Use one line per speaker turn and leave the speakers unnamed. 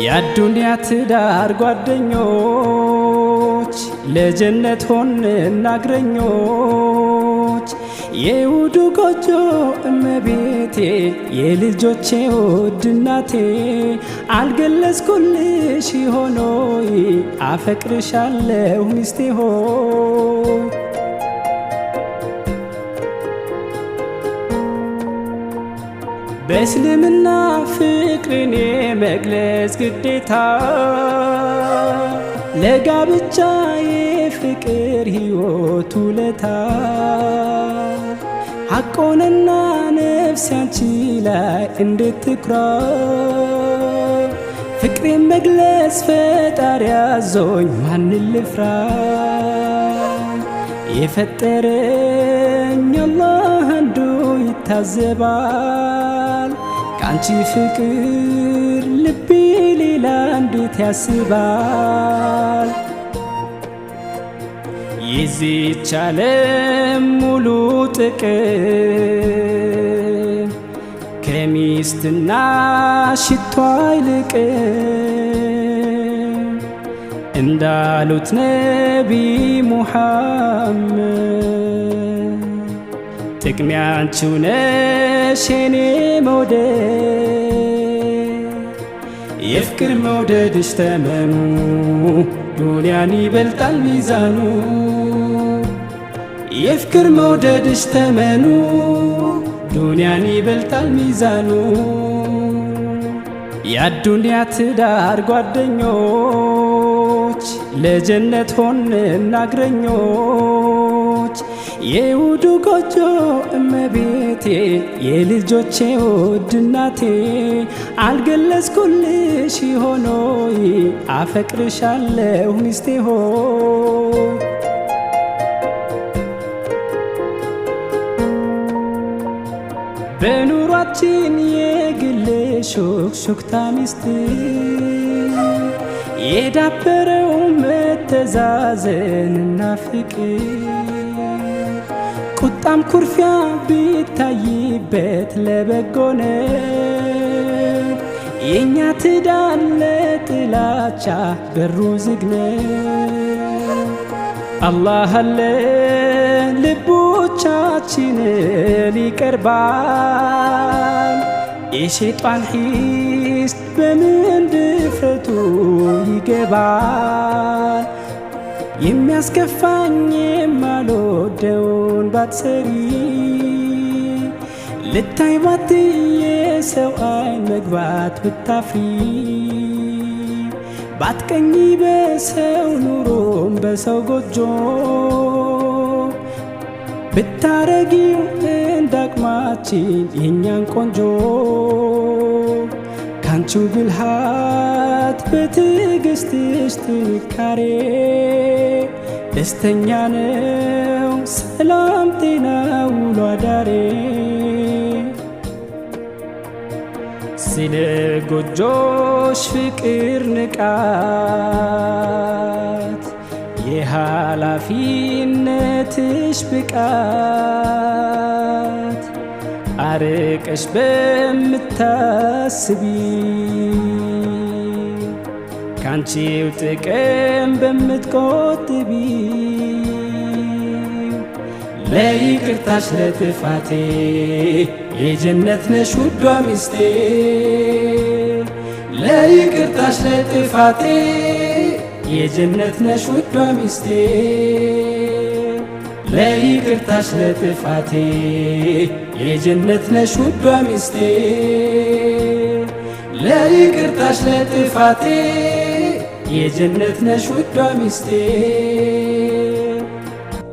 የአዱንያ ትዳር ጓደኞች ለጀነት ሆንን እግረኞች የውዱ ጎጆ እመቤቴ የልጆቼ ውድ እናቴ አልገለጽኩልሽ ሆኖይ አፈቅርሻለሁ ሚስቴ ሆይ በእስልምና ፍቅርን የመግለጽ ግዴታ ለጋብቻ የፍቅር ሕይወት ውለታ ሐቆንና ነፍስ ያንቺ ላይ እንድትኩራ ፍቅሬን መግለጽ ፈጣሪ አዞኝ ማንን ልፍራ የፈጠረኝ አላህ አንዱ ይታዘባል ካንቺ ፍቅር ልቤ ሌላ እንዴት ያስባል የዚች ዓለም ሙሉ ጥቅም ከሚስትና ሽቶ አይልቅም እንዳሉት ነቢ ሙሐመድ ጥቅሜ አንቺው ነሽ የኔ መውደድ የፍቅር መውደድሽ ተመኑ ዱንያን ይበልጣል ሚዛኑ የፍቅር መውደድሽ ተመኑ ዱንያን ይበልጣል ሚዛኑ የአዱንያ ትዳር ጓደኞች ለጀነት ሆንን እግረኞች የውዱ ጎጆ እመቤቴ የልጆቼ ውድ እናቴ አልገለጽኩልሽ ሆኖይ አፈቅርሻለሁ ሚስቴ ሆይ በኑሯችን የግል ሹክሹክታ ሚስጥር የዳበረው መተዛዘንና ፍቅር ቁጣም ኩርፊያ ቢታይበት ለበጎ ነው የእኛ ትዳር ለጥላቻ በሩ ዝግ ነው አላህ አለ ልቦቻችንን ይቀርባል የሸይጣን ሒስድ በምን ድፍረቱ ይገባል የሚያስከፋኝ የማልወደውን ባትሰሪ ልታይ ባትይ የሰው አይን መግባት ብታፍሪ ባትቀኝ በሰው ኑሮም በሰው ጎጆ ብታረጊው እንዳቅማችን የኛን ቆንጆ ካንቺው ብልሃት በትዕግስትሽ ጥንካሬ ደስተኛ ነው ሰላም ጤና ውሎ አዳሬ ስለ ጎጆሽ ፍቅር ንቃት የኃላፊነትሽ ብቃት አርቀሽ በምታስቢ ካንቺው ጥቅም በምትቆጥቢ ለይቅርታሽ ለጥፋቴ የጀነት ነሽ ውዷ ሚስቴ ለይቅርታሽ ለጥፋቴ የጀነት ነሽ ውዷ ሚስቴ ለይቅርታሽ ለጥፋቴ የጀነት ነሽ ውዷ ሚስቴ ለይቅርታሽ ለጥፋቴ የጀነት ነሽ ውዷ ሚስቴ